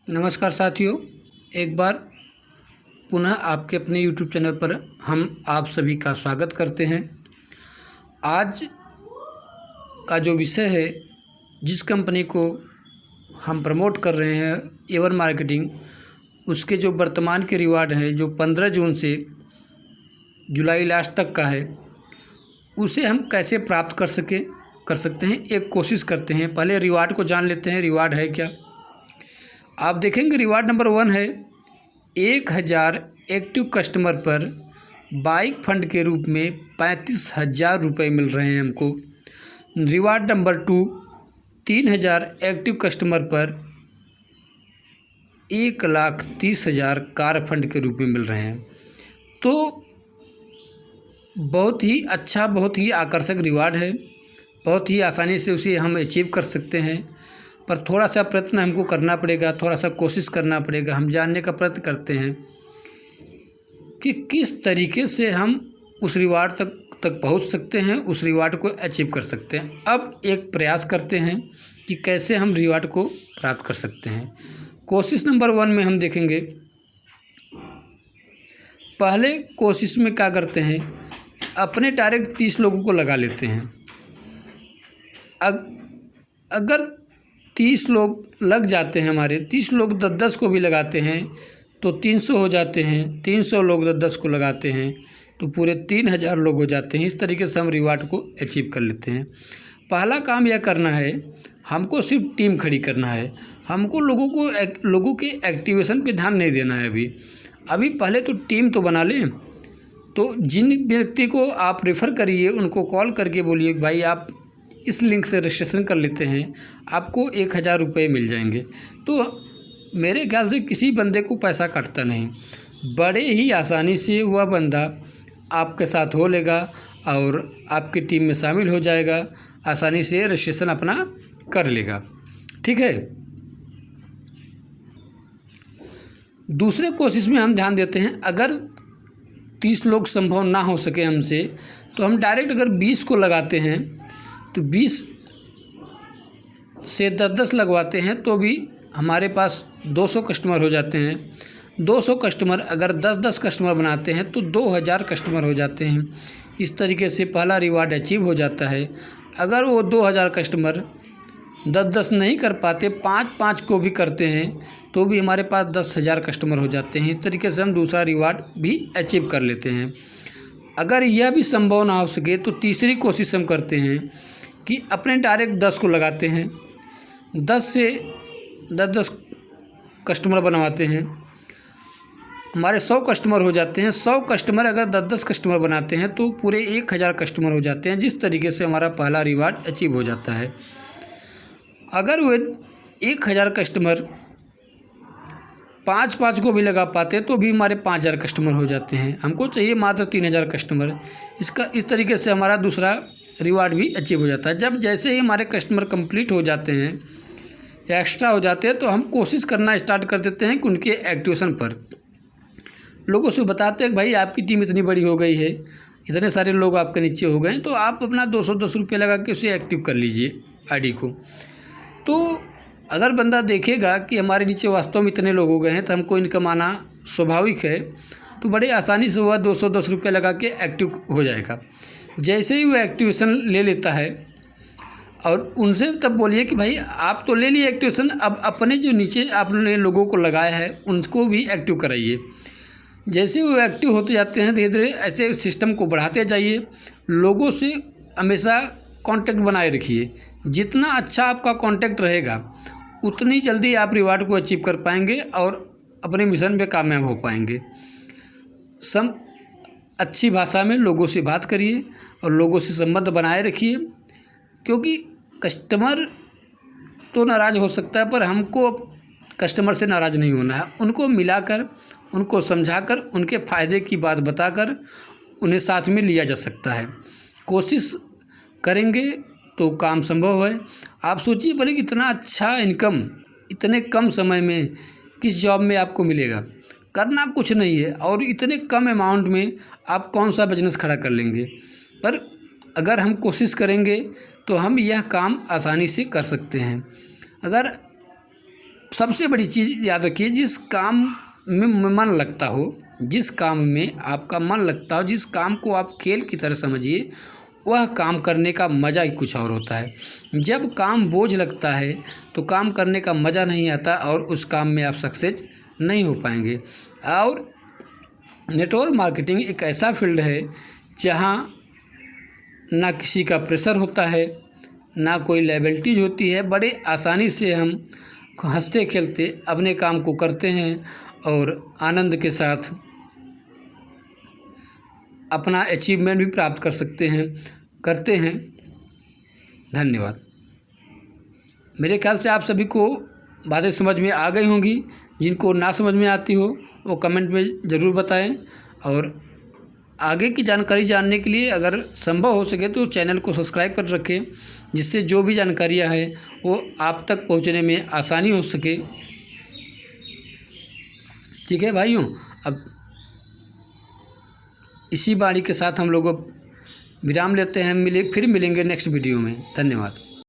नमस्कार साथियों, एक बार पुनः आपके अपने YouTube चैनल पर हम आप सभी का स्वागत करते हैं। आज का जो विषय है, जिस कंपनी को हम प्रमोट कर रहे हैं एवर मार्केटिंग, उसके जो वर्तमान के रिवार्ड हैं जो 15 जून से जुलाई लास्ट तक का है, उसे हम कैसे प्राप्त कर सकते हैं, एक कोशिश करते हैं। पहले रिवार्ड को जान लेते हैं, रिवार्ड है क्या। आप देखेंगे रिवार्ड नंबर 1 है 1000 एक्टिव कस्टमर पर बाइक फंड के रूप में 35,000 रुपये मिल रहे हैं हमको। रिवार्ड नंबर 2 3000 एक्टिव कस्टमर पर 1,30,000 कार फंड के रूप में मिल रहे हैं। तो बहुत ही अच्छा, बहुत ही आकर्षक रिवार्ड है, बहुत ही आसानी से उसे हम अचीव कर सकते हैं। पर थोड़ा सा प्रयत्न हमको करना पड़ेगा, थोड़ा सा कोशिश करना पड़ेगा। हम जानने का प्रयत्न करते हैं कि किस तरीके से हम उस रिवार्ड तक पहुंच सकते हैं, उस रिवार्ड को अचीव कर सकते हैं। अब एक प्रयास करते हैं कि कैसे हम रिवार्ड को प्राप्त कर सकते हैं। कोशिश नंबर 1 में हम देखेंगे, पहले कोशिश में क्या करते हैं, अपने डायरेक्ट 30 लोगों को लगा लेते हैं। अगर 30 लोग लग जाते हैं, हमारे 30 लोग 10-10 को भी लगाते हैं तो 300 हो जाते हैं। 300 लोग 10-10 को लगाते हैं तो पूरे 3000 लोग हो जाते हैं। इस तरीके से हम रिवार्ड को अचीव कर लेते हैं। पहला काम यह करना है, हमको सिर्फ टीम खड़ी करना है। हमको लोगों के एक्टिवेशन पे ध्यान नहीं देना है। अभी पहले तो टीम तो बना लें। तो जिन व्यक्ति को आप रेफ़र करिए, उनको कॉल करके बोलिए भाई आप इस लिंक से रजिस्ट्रेशन कर लेते हैं, आपको 1000 रुपये मिल जाएंगे। तो मेरे ख्याल से किसी बंदे को पैसा कटता नहीं, बड़े ही आसानी से वह बंदा आपके साथ हो लेगा और आपकी टीम में शामिल हो जाएगा, आसानी से रजिस्ट्रेशन अपना कर लेगा। ठीक है। दूसरे कोशिश में हम ध्यान देते हैं, अगर 30 लोग संभव ना हो सके हमसे, तो हम डायरेक्ट अगर 20 को लगाते हैं तो 20 से 10-10 लगवाते हैं तो भी हमारे पास 200 कस्टमर हो जाते हैं। 200 कस्टमर अगर 10-10 कस्टमर बनाते हैं तो 2000 कस्टमर हो जाते हैं। इस तरीके से पहला रिवार्ड अचीव हो जाता है। अगर वो 2000 कस्टमर 10-10 नहीं कर पाते, 5-5 को भी करते हैं तो भी हमारे पास 10,000 कस्टमर हो जाते हैं। इस तरीके से हम दूसरा रिवार्ड भी अचीव कर लेते हैं। अगर यह भी संभव ना हो सके तो तीसरी कोशिश हम करते हैं कि अपने डायरेक्ट 10 को लगाते हैं। 10 से 10-10 कस्टमर बनवाते हैं, हमारे 100 कस्टमर हो जाते हैं। 100 कस्टमर अगर 10-10 कस्टमर बनाते हैं तो पूरे 1000 कस्टमर हो जाते हैं। जिस तरीके से हमारा पहला रिवार्ड अचीव हो जाता है। अगर वे 1000 कस्टमर 5-5 को भी लगा पाते तो भी हमारे 5000 कस्टमर हो जाते हैं। हमको चाहिए मात्र 3000 कस्टमर। इस तरीके से हमारा दूसरा रिवार्ड भी अचीव हो जाता है। जब जैसे ही हमारे कस्टमर कंप्लीट हो जाते हैं या एक्स्ट्रा हो जाते हैं तो हम कोशिश करना स्टार्ट कर देते हैं कि उनके एक्टिवेशन पर लोगों से बताते हैं भाई आपकी टीम इतनी बड़ी हो गई है, इतने सारे लोग आपके नीचे हो गए हैं, तो आप अपना 210 रुपये लगा के उसे एक्टिव कर लीजिए आईडी को। तो अगर बंदा देखेगा कि हमारे नीचे वास्तव में इतने लोग हो गए हैं तो हमको इनकम आना स्वाभाविक है, तो बड़े आसानी से वह 210 रुपये लगा के एक्टिव हो जाएगा। जैसे ही वो एक्टिवेशन ले लेता है और उनसे तब बोलिए कि भाई आप तो ले लिए एक्टिवेशन, अब अपने जो नीचे आपने लोगों को लगाया है उनको भी एक्टिव कराइए। जैसे वो एक्टिव होते जाते हैं, धीरे धीरे ऐसे सिस्टम को बढ़ाते जाइए। लोगों से हमेशा कांटेक्ट बनाए रखिए। जितना अच्छा आपका कांटेक्ट रहेगा उतनी जल्दी आप रिवार्ड को अचीव कर पाएंगे और अपने मिशन पे कामयाब हो पाएंगे। अच्छी भाषा में लोगों से बात करिए और लोगों से संबंध बनाए रखिए, क्योंकि कस्टमर तो नाराज़ हो सकता है पर हमको कस्टमर से नाराज़ नहीं होना है। उनको मिलाकर, उनको समझाकर, उनके फ़ायदे की बात बताकर उन्हें साथ में लिया जा सकता है। कोशिश करेंगे तो काम संभव है। आप सोचिए भले कितना अच्छा इनकम इतने कम समय में किस जॉब में आपको मिलेगा। करना कुछ नहीं है और इतने कम अमाउंट में आप कौन सा बिजनेस खड़ा कर लेंगे। पर अगर हम कोशिश करेंगे तो हम यह काम आसानी से कर सकते हैं। अगर सबसे बड़ी चीज़ याद रखिए, जिस काम में मन लगता हो, जिस काम में आपका मन लगता हो, जिस काम को आप खेल की तरह समझिए, वह काम करने का मज़ा ही कुछ और होता है। जब काम बोझ लगता है तो काम करने का मज़ा नहीं आता और उस काम में आप सक्सेस नहीं हो पाएंगे। और नेटवर्क मार्केटिंग एक ऐसा फील्ड है जहाँ ना किसी का प्रेशर होता है, ना कोई लायबिलिटीज होती है। बड़े आसानी से हम हंसते खेलते अपने काम को करते हैं और आनंद के साथ अपना अचीवमेंट भी प्राप्त करते हैं। धन्यवाद। मेरे ख्याल से आप सभी को बातें समझ में आ गई होंगी। जिनको ना समझ में आती हो वो कमेंट में ज़रूर बताएं, और आगे की जानकारी जानने के लिए अगर संभव हो सके तो चैनल को सब्सक्राइब कर रखें, जिससे जो भी जानकारियां हैं वो आप तक पहुंचने में आसानी हो सके। ठीक है भाइयों, अब इसी बाणी के साथ हम लोग विराम लेते हैं। फिर मिलेंगे नेक्स्ट वीडियो में। धन्यवाद।